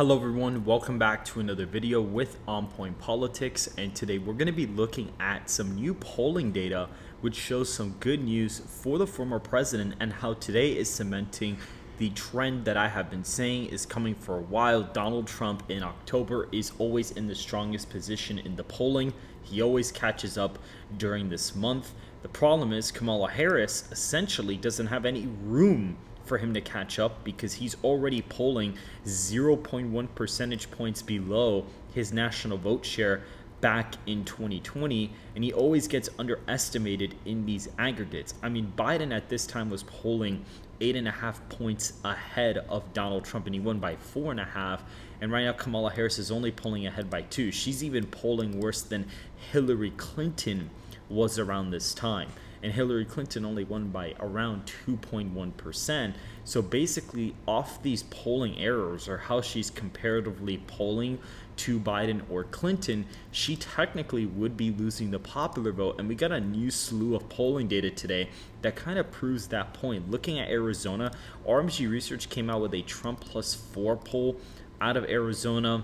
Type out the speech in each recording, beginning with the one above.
Hello everyone, welcome back to another video with On Point Politics, and today we're going to be looking at some new polling data which shows some good news for the former president and how today is cementing the trend that I have been saying is coming for a while. Donald Trump in October is always in the strongest position in the polling. He always catches up during this month. The problem is Kamala Harris essentially doesn't have any room for him to catch up because he's already polling 0.1 percentage points below his national vote share back in 2020, and he always gets underestimated in these aggregates. I mean, Biden at this time was polling 8.5 points ahead of Donald Trump, and he won by 4.5. And right now, Kamala Harris is only polling ahead by 2. She's even polling worse than Hillary Clinton was around this time. And Hillary Clinton only won by around 2.1%. So basically, off these polling errors or how she's comparatively polling to Biden or Clinton, she technically would be losing the popular vote. And we got a new slew of polling data today that kind of proves that point. Looking at Arizona, RMG Research came out with a Trump +4 poll out of Arizona.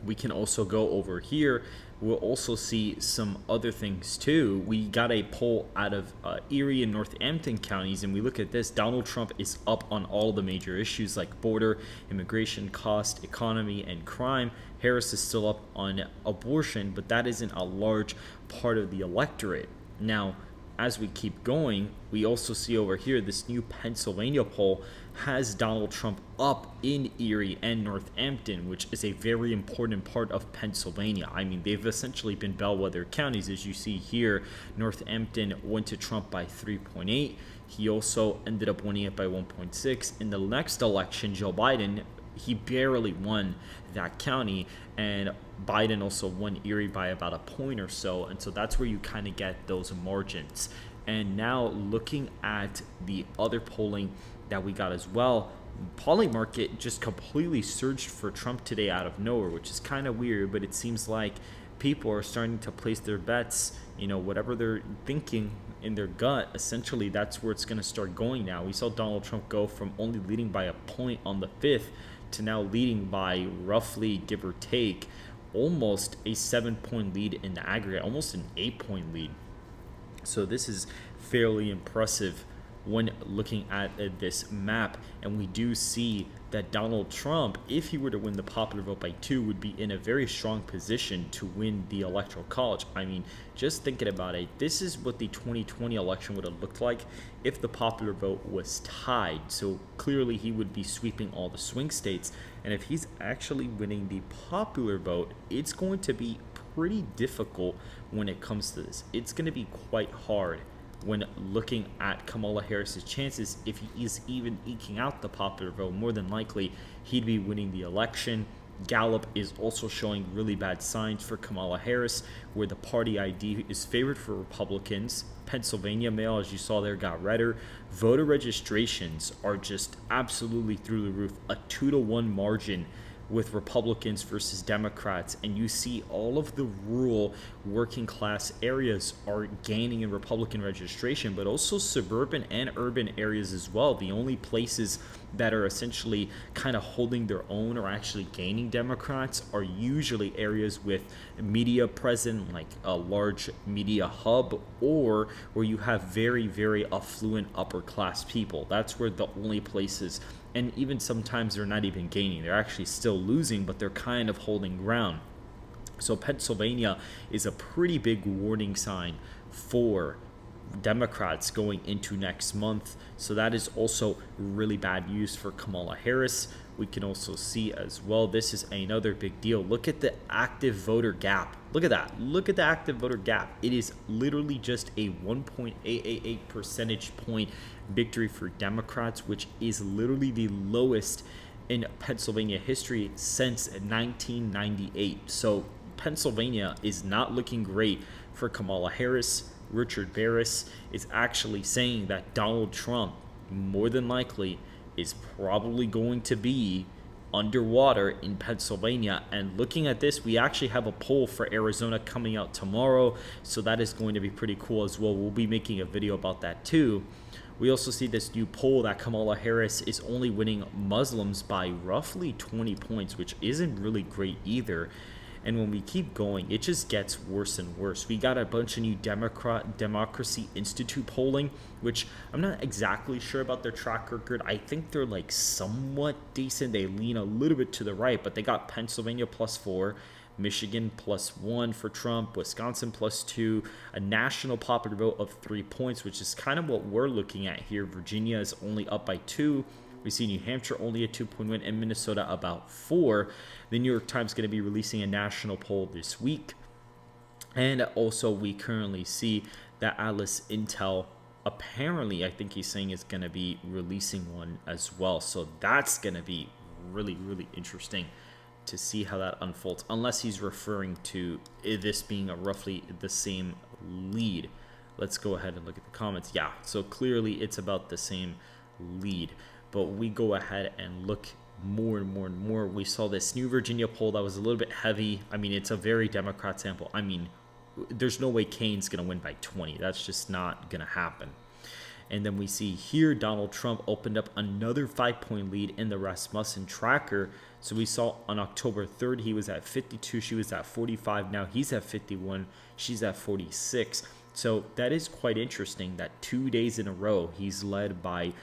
We can also go over here. We'll also see some other things too. We got a poll out of Erie and Northampton counties, and we look at this. Donald Trump is up on all the major issues like border, immigration, cost, economy, and crime. Harris is still up on abortion, but that isn't a large part of the electorate. Now, as we keep going, we also see over here this new Pennsylvania poll has Donald Trump up in Erie and Northampton, which is a very important part of Pennsylvania. I mean, they've essentially been bellwether counties. As you see here, Northampton went to Trump by 3.8. He also ended up winning it by 1.6. In the next election, Joe Biden, he barely won that county, and Biden also won Erie by about a point or so, and so that's where you kind of get those margins. And now looking at the other polling that we got as well, Poly Market just completely surged for Trump today out of nowhere, which is kind of weird, but it seems like people are starting to place their bets, whatever they're thinking in their gut, essentially that's where it's going to start going now. We saw Donald Trump go from only leading by a point on the 5th to now leading by roughly, give or take, almost a 7-point lead in the aggregate, almost an 8-point lead. So this is fairly impressive when looking at this map, and we do see that Donald Trump, if he were to win the popular vote by 2, would be in a very strong position to win the Electoral College. I mean, just thinking about it, this is what the 2020 election would have looked like if the popular vote was tied. So clearly he would be sweeping all the swing states, and if he's actually winning the popular vote, it's going to be pretty difficult when it comes to this. It's going to be quite hard when looking at Kamala Harris's chances. If he is even eking out the popular vote, more than likely he'd be winning the election. Gallup is also showing really bad signs for Kamala Harris, where the party ID is favored for Republicans. Pennsylvania mail, as you saw there, got redder. Voter registrations are just absolutely through the roof, a 2-to-1 margin with Republicans versus Democrats, and you see all of the rural working class areas are gaining in Republican registration, but also suburban and urban areas as well. The only places that are essentially kind of holding their own or actually gaining Democrats are usually areas with media present, like a large media hub, or where you have very, very affluent upper class people. That's where the only places, and even sometimes they're not even gaining, they're actually still losing, but they're kind of holding ground. So Pennsylvania is a pretty big warning sign for Democrats going into next month. So that is also really bad news for Kamala Harris. We can also see as well, this is another big deal. Look at the active voter gap. Look at that. Look at the active voter gap. It is literally just a 1.888 percentage point victory for Democrats, which is literally the lowest in Pennsylvania history since 1998. So Pennsylvania is not looking great for Kamala Harris. Richard Barris is actually saying that Donald Trump, more than likely, is probably going to be underwater in Pennsylvania. And looking at this, we actually have a poll for Arizona coming out tomorrow, so that is going to be pretty cool as well. We'll be making a video about that too. We also see this new poll that Kamala Harris is only winning Muslims by roughly 20 points, which isn't really great either. And when we keep going, it just gets worse and worse. We got a bunch of new Democracy Institute polling, which I'm not exactly sure about their track record. I think they're like somewhat decent. They lean a little bit to the right, but they got Pennsylvania +4, Michigan +1 for Trump, Wisconsin +2, a national popular vote of 3 points, which is kind of what we're looking at here. Virginia is only up by 2. We see New Hampshire only a 2-point win, and Minnesota about 4. The New York Times is going to be releasing a national poll this week. And also we currently see that Atlas Intel, apparently, I think he's saying is going to be releasing one as well. So that's going to be really, really interesting to see how that unfolds, unless he's referring to this being a roughly the same lead. Let's go ahead and look at the comments. Yeah, so clearly it's about the same lead. But we go ahead and look more and more and more. We saw this new Virginia poll that was a little bit heavy. I mean, it's a very Democrat sample. I mean, there's no way Kane's going to win by 20. That's just not going to happen. And then we see here Donald Trump opened up another 5-point lead in the Rasmussen tracker. So we saw on October 3rd, he was at 52. She was at 45. Now he's at 51. She's at 46. So that is quite interesting that 2 days in a row, he's led by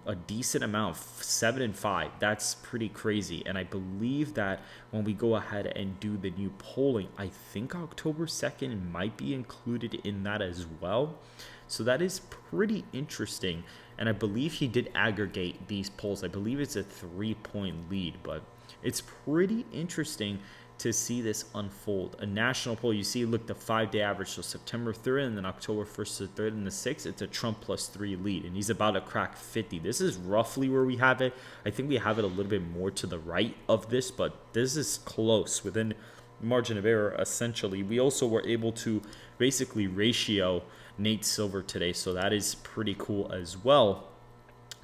a decent amount, 7 and 5. That's pretty crazy. And I believe that when we go ahead and do the new polling, I think October 2nd might be included in that as well. So that is pretty interesting. And I believe he did aggregate these polls. I believe it's a 3-point lead, but it's pretty interesting to see this unfold. A national poll, you see, look, the 5-day average, so September 3rd and then October 1st to 3rd and the 6th, it's a Trump +3 lead, and he's about to crack 50. This is roughly where we have it. I think we have it a little bit more to the right of this, but this is close, within margin of error, essentially. We also were able to basically ratio Nate Silver today, so that is pretty cool as well.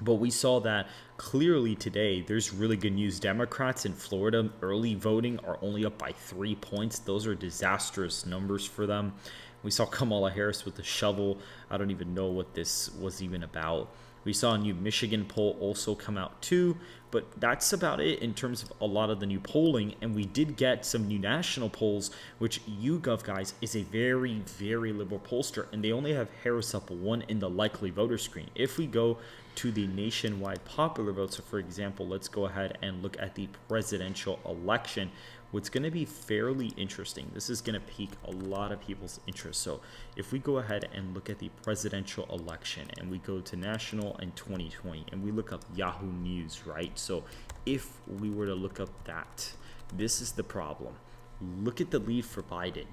But we saw that clearly today, there's really good news. Democrats in Florida, early voting, are only up by 3 points. Those are disastrous numbers for them. We saw Kamala Harris with the shovel. I don't even know what this was even about. We saw a new Michigan poll also come out too, but that's about it in terms of a lot of the new polling. And we did get some new national polls, which YouGov, guys, is a very, very liberal pollster, and they only have Harris up 1 in the likely voter screen. If we go to the nationwide popular vote, so for example, let's go ahead and look at the presidential election. What's going to be fairly interesting, this is going to pique a lot of people's interest. So if we go ahead and look at the presidential election and we go to national and 2020 and we look up Yahoo News, right? So if we were to look up that, this is the problem. Look at the lead for Biden.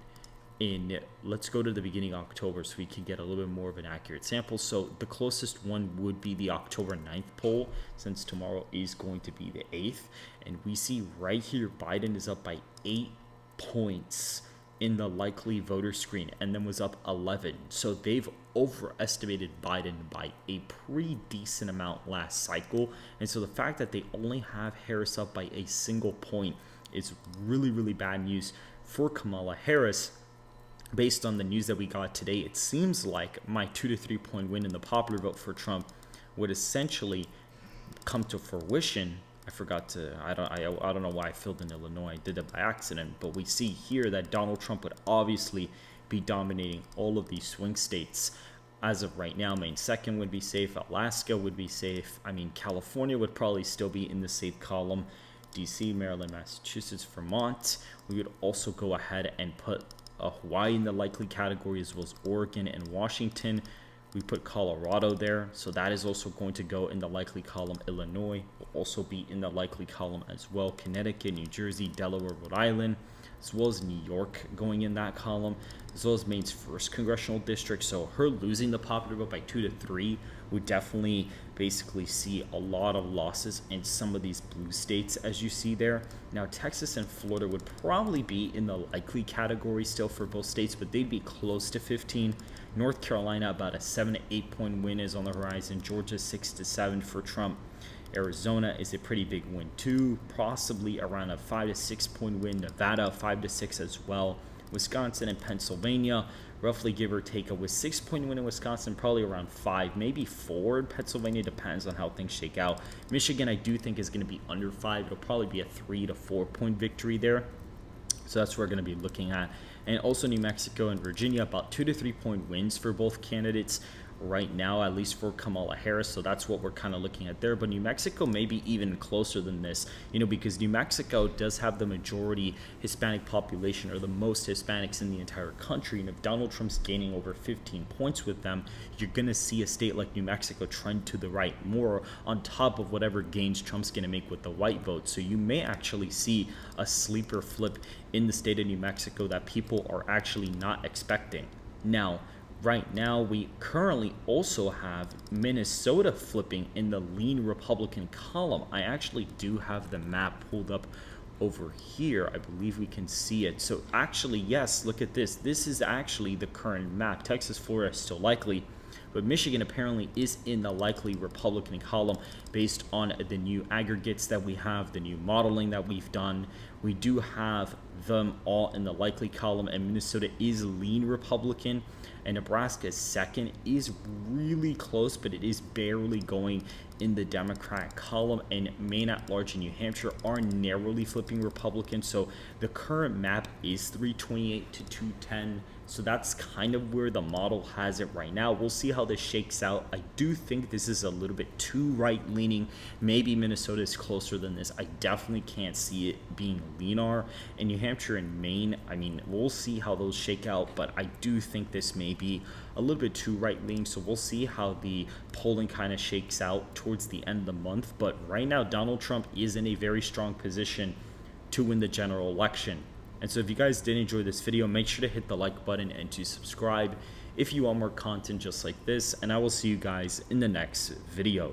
Let's go to the beginning of October so we can get a little bit more of an accurate sample. So the closest one would be the October 9th poll, since tomorrow is going to be the 8th. And we see right here, Biden is up by 8 points in the likely voter screen, and then was up 11. So they've overestimated Biden by a pretty decent amount last cycle. And so the fact that they only have Harris up by a single point is really, really bad news for Kamala Harris. Based on the news that we got today, it seems like my 2 to 3 point win in the popular vote for Trump would essentially come to fruition. I don't know why I filled in Illinois. I did it by accident, but we see here that Donald Trump would obviously be dominating all of these swing states. As of right now, Maine 2nd would be safe. Alaska would be safe. I mean, California would probably still be in the safe column. DC, Maryland, Massachusetts, Vermont. We would also go ahead and put Hawaii in the likely category, as well as Oregon and Washington. We put Colorado there, so that is also going to go in the likely column. Illinois will also be in the likely column as well. Connecticut, New Jersey, Delaware, Rhode Island, as well as New York going in that column, as well as Maine's 1st congressional district. So her losing the popular vote by 2 to 3 would definitely basically see a lot of losses in some of these blue states, as you see there. Now, Texas and Florida would probably be in the likely category still for both states, but they'd be close to 15. North Carolina, about a 7 to 8 point win is on the horizon. Georgia, 6 to 7 for Trump. Arizona is a pretty big win too, possibly around a 5 to 6 point win. Nevada, 5 to 6 as well. Wisconsin and Pennsylvania, roughly give or take a with 6-point win in Wisconsin, probably around 5, maybe 4 in Pennsylvania, depends on how things shake out. Michigan, I do think, is going to be under 5. It'll probably be a 3 to 4 point victory there. So that's what we're going to be looking at. And also New Mexico and Virginia, about 2 to 3 point wins for both candidates right now, at least for Kamala Harris. So that's what we're kind of looking at there. But New Mexico may be even closer than this, because New Mexico does have the majority Hispanic population, or the most Hispanics in the entire country. And if Donald Trump's gaining over 15 points with them, you're going to see a state like New Mexico trend to the right more on top of whatever gains Trump's going to make with the white vote. So you may actually see a sleeper flip in the state of New Mexico that people are actually not expecting. Now, right now, we currently also have Minnesota flipping in the lean Republican column. I actually do have the map pulled up over here. I believe we can see it. So actually, yes, look at this. This is actually the current map. Texas, Florida is still likely, but Michigan apparently is in the likely Republican column based on the new aggregates that we have, the new modeling that we've done. We do have them all in the likely column, and Minnesota is lean Republican, and Nebraska second, is really close, but it is barely going in the Democrat column, and Maine at large and New Hampshire are narrowly flipping Republican. So the current map is 328 to 210. So that's kind of where the model has it right now. We'll see how this shakes out. I do think this is a little bit too right-leaning. Maybe Minnesota is closer than this. I definitely can't see it being leaner. And New Hampshire and Maine, I mean, we'll see how those shake out, but I do think this may be a little bit too right-leaning. So we'll see how the polling kind of shakes out towards the end of the month. But right now, Donald Trump is in a very strong position to win the general election. And so if you guys did enjoy this video, make sure to hit the like button and to subscribe if you want more content just like this. And I will see you guys in the next video.